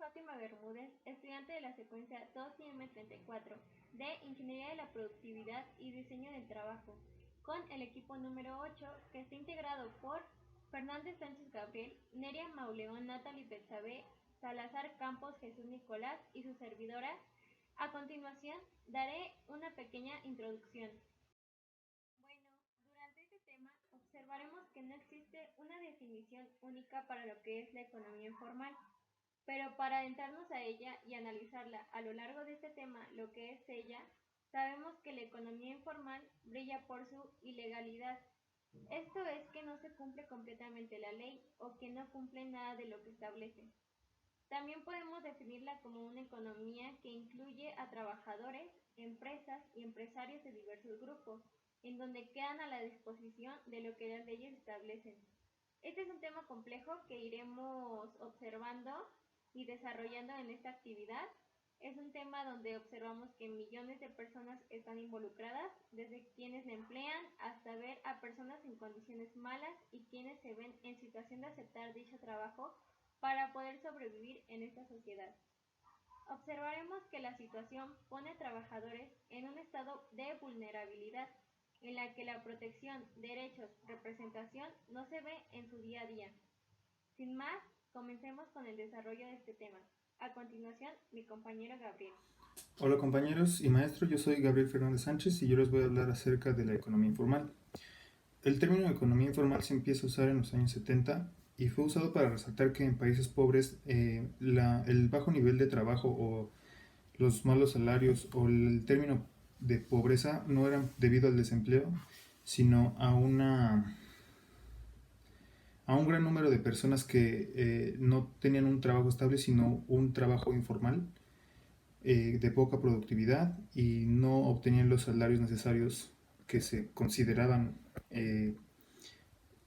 Fátima Bermúdez, estudiante de la secuencia 2IM34 de Ingeniería de la Productividad y Diseño del Trabajo, con el equipo número 8, que está integrado por Fernández Sánchez Gabriel, Neria Mauleón, Natalie Betsabe, Salazar Campos, Jesús Nicolás y su servidora. A continuación, daré una pequeña introducción. Bueno, durante este tema observaremos que no existe una definición única para lo que es la economía informal, pero para adentrarnos a ella y analizarla a lo largo de este tema, lo que es ella, sabemos que la economía informal brilla por su ilegalidad. Esto es que no se cumple completamente la ley o que no cumple nada de lo que establece. También podemos definirla como una economía que incluye a trabajadores, empresas y empresarios de diversos grupos, en donde quedan a la disposición de lo que las leyes establecen. Este es un tema complejo que iremos observando y desarrollando en esta actividad. Es un tema donde observamos que millones de personas están involucradas, desde quienes la emplean hasta ver a personas en condiciones malas y quienes se ven en situación de aceptar dicho trabajo para poder sobrevivir en esta sociedad. Observaremos que la situación pone a trabajadores en un estado de vulnerabilidad, en la que la protección, derechos, representación no se ve en su día a día. Sin más, comencemos con el desarrollo de este tema. A continuación, mi compañero Gabriel. Hola compañeros y maestro, yo soy Gabriel Fernández Sánchez y yo les voy a hablar acerca de la economía informal. El término economía informal se empieza a usar en los años 70 y fue usado para resaltar que en países pobres el bajo nivel de trabajo o los malos salarios o el término de pobreza no eran debido al desempleo, sino a un gran número de personas que no tenían un trabajo estable, sino un trabajo informal de poca productividad y no obtenían los salarios necesarios que se consideraban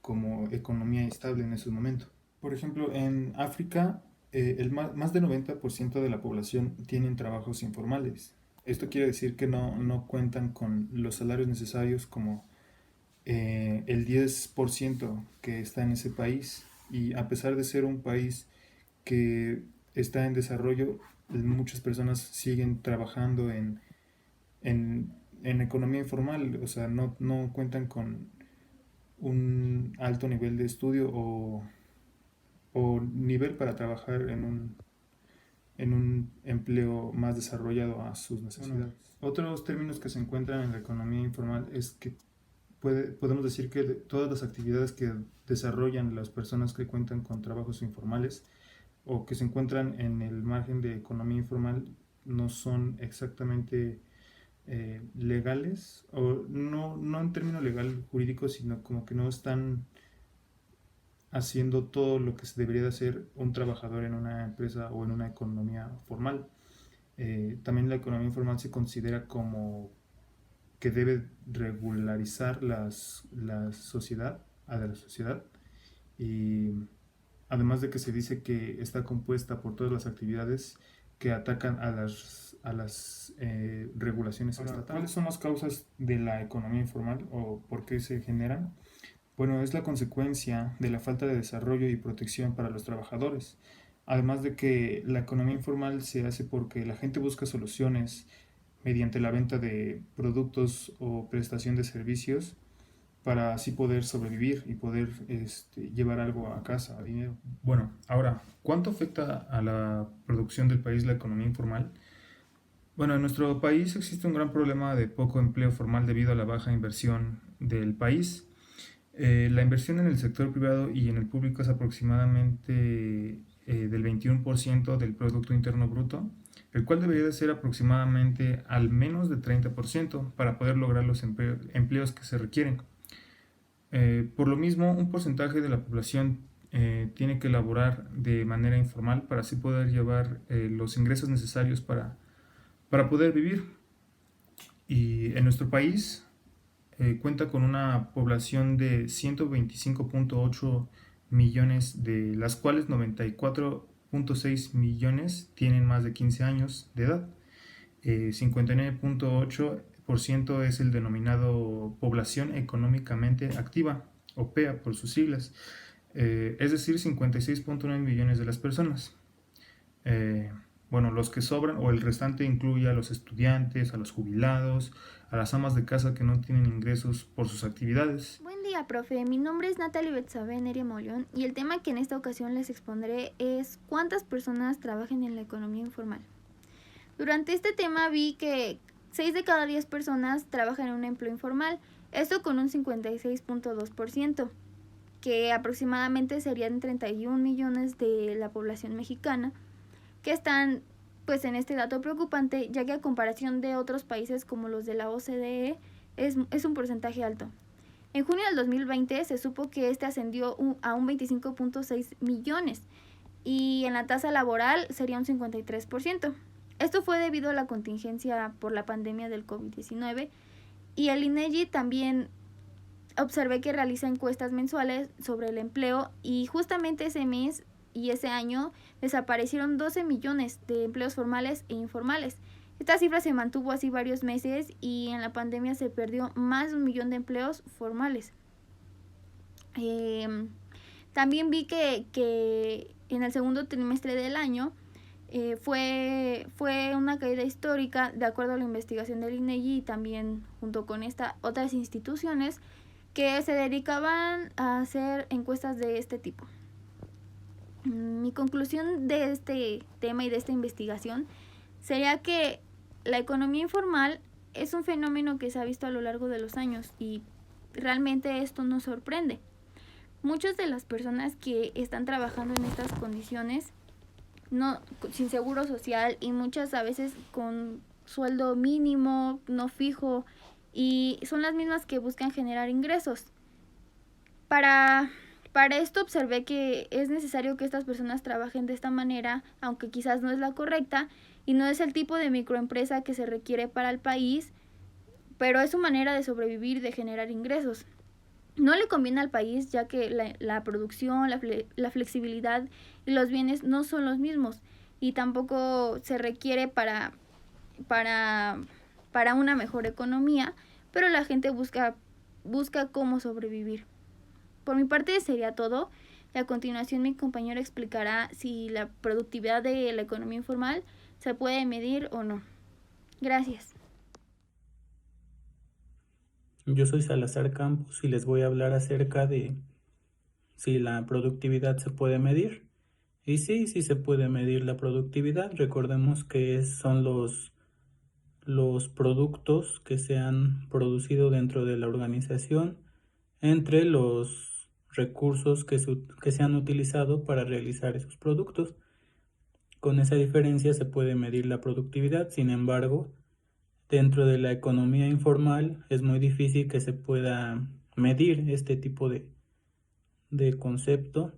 como economía estable en ese momento. Por ejemplo, en África, más del 90% de la población tienen trabajos informales. Esto quiere decir que no cuentan con los salarios necesarios como el 10% que está en ese país. Y a pesar de ser un país que está en desarrollo, muchas personas siguen trabajando en economía informal, o sea, no cuentan con un alto nivel de estudio o nivel para trabajar en un empleo más desarrollado a sus necesidades. Otros términos que se encuentran en la economía informal es que podemos decir que todas las actividades que desarrollan las personas que cuentan con trabajos informales o que se encuentran en el margen de economía informal no son exactamente legales, o no en términos legal jurídico, sino como que no están haciendo todo lo que se debería de hacer un trabajador en una empresa o en una economía formal. También la economía informal se considera como que debe regularizar la sociedad, a la sociedad, y además de que se dice que está compuesta por todas las actividades que atacan a las regulaciones estatales. ¿Cuáles son las causas de la economía informal o por qué se generan? Bueno, es la consecuencia de la falta de desarrollo y protección para los trabajadores. Además de que la economía informal se hace porque la gente busca soluciones mediante la venta de productos o prestación de servicios para así poder sobrevivir y poder llevar algo a casa, dinero. Bueno, ahora, ¿cuánto afecta a la producción del país la economía informal? Bueno, en nuestro país existe un gran problema de poco empleo formal debido a la baja inversión del país. La inversión en el sector privado y en el público es aproximadamente del 21% del Producto Interno Bruto, el cual debería de ser aproximadamente al menos de 30% para poder lograr los empleos que se requieren. Por lo mismo, un porcentaje de la población tiene que laborar de manera informal para así poder llevar los ingresos necesarios para poder vivir. Y en nuestro país cuenta con una población de 125.8 millones, de las cuales 94.6 millones tienen más de 15 años de edad. 59.8% es el denominado población económicamente activa, o PEA por sus siglas, es decir, 56.9 millones de las personas. Bueno, los que sobran o el restante incluye a los estudiantes, a los jubilados, a las amas de casa que no tienen ingresos por sus actividades. Buen día, profe. Mi nombre es Natalie Betsabe Neria Mollón y el tema que en esta ocasión les expondré es ¿cuántas personas trabajan en la economía informal? Durante este tema vi que 6 de cada 10 personas trabajan en un empleo informal, esto con un 56.2%, que aproximadamente serían 31 millones de la población mexicana, que están pues en este dato preocupante, ya que a comparación de otros países como los de la OCDE es un porcentaje alto. En junio del 2020 se supo que este ascendió a un 25.6 millones y en la tasa laboral sería un 53%. Esto fue debido a la contingencia por la pandemia del COVID-19 y el INEGI también observé que realiza encuestas mensuales sobre el empleo y justamente ese mes y ese año desaparecieron 12 millones de empleos formales e informales. Esta cifra se mantuvo así varios meses y en la pandemia se perdió más de 1 millón de empleos formales. También vi que en el segundo trimestre del año fue una caída histórica de acuerdo a la investigación del INEGI y también junto con otras instituciones que se dedicaban a hacer encuestas de este tipo. Mi conclusión de este tema y de esta investigación sería que la economía informal es un fenómeno que se ha visto a lo largo de los años y realmente esto nos sorprende. Muchas de las personas que están trabajando en estas condiciones, sin seguro social y muchas a veces con sueldo mínimo, no fijo, y son las mismas que buscan generar ingresos. Para esto observé que es necesario que estas personas trabajen de esta manera, aunque quizás no es la correcta y no es el tipo de microempresa que se requiere para el país, pero es su manera de sobrevivir, de generar ingresos. No le conviene al país ya que la producción, la flexibilidad y los bienes no son los mismos y tampoco se requiere para una mejor economía, pero la gente busca cómo sobrevivir. Por mi parte sería todo. A continuación mi compañero explicará si la productividad de la economía informal se puede medir o no. Gracias. Yo soy Salazar Campos y les voy a hablar acerca de si la productividad se puede medir. Y sí se puede medir la productividad. Recordemos que son los productos que se han producido dentro de la organización entre los recursos que se han utilizado para realizar esos productos. Con esa diferencia se puede medir la productividad. Sin embargo, dentro de la economía informal es muy difícil que se pueda medir este tipo de concepto,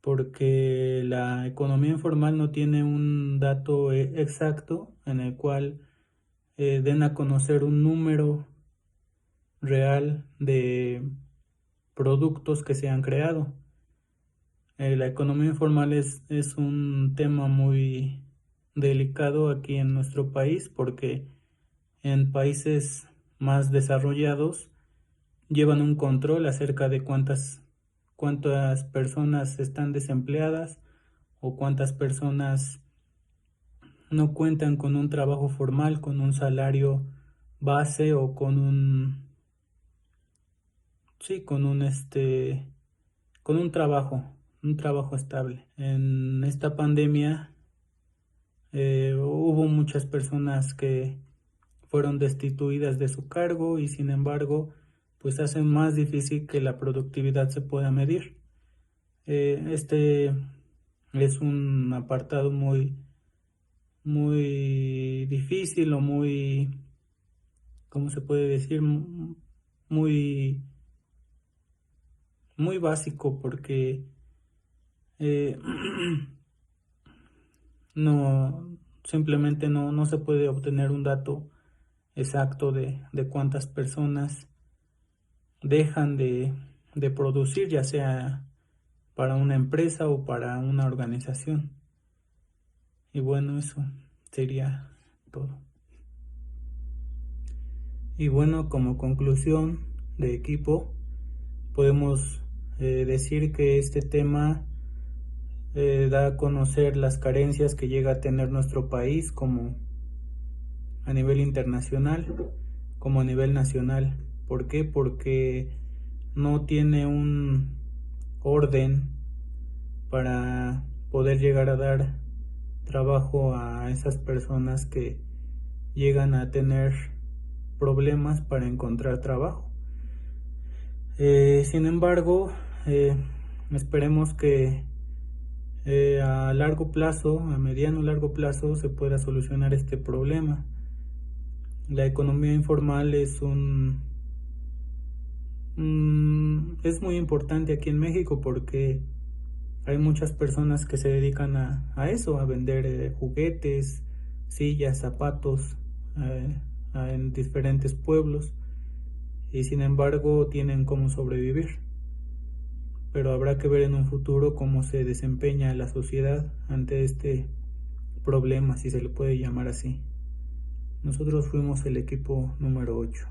porque la economía informal no tiene un dato exacto en el cual den a conocer un número real de productos que se han creado. La economía informal es un tema muy delicado aquí en nuestro país, porque en países más desarrollados llevan un control acerca de cuántas personas están desempleadas o cuántas personas no cuentan con un trabajo formal, con un salario base o con un trabajo estable. En esta pandemia hubo muchas personas que fueron destituidas de su cargo y sin embargo pues hace más difícil que la productividad se pueda medir. Este es un apartado muy difícil o muy, ¿cómo se puede decir? Muy básico, porque simplemente no se puede obtener un dato exacto de cuántas personas dejan de producir, ya sea para una empresa o para una organización. Y bueno, eso sería todo. Y bueno, como conclusión de equipo, podemos decir que este tema da a conocer las carencias que llega a tener nuestro país, como a nivel internacional como a nivel nacional. ¿Por qué? Porque no tiene un orden para poder llegar a dar trabajo a esas personas que llegan a tener problemas para encontrar trabajo. Sin embargo, esperemos que a largo plazo, a mediano largo plazo, se pueda solucionar este problema. La economía informal es muy importante aquí en México porque hay muchas personas que se dedican a eso, a vender juguetes, sillas, zapatos en diferentes pueblos, y sin embargo tienen cómo sobrevivir. Pero habrá que ver en un futuro cómo se desempeña la sociedad ante este problema, si se le puede llamar así. Nosotros fuimos el equipo número 8.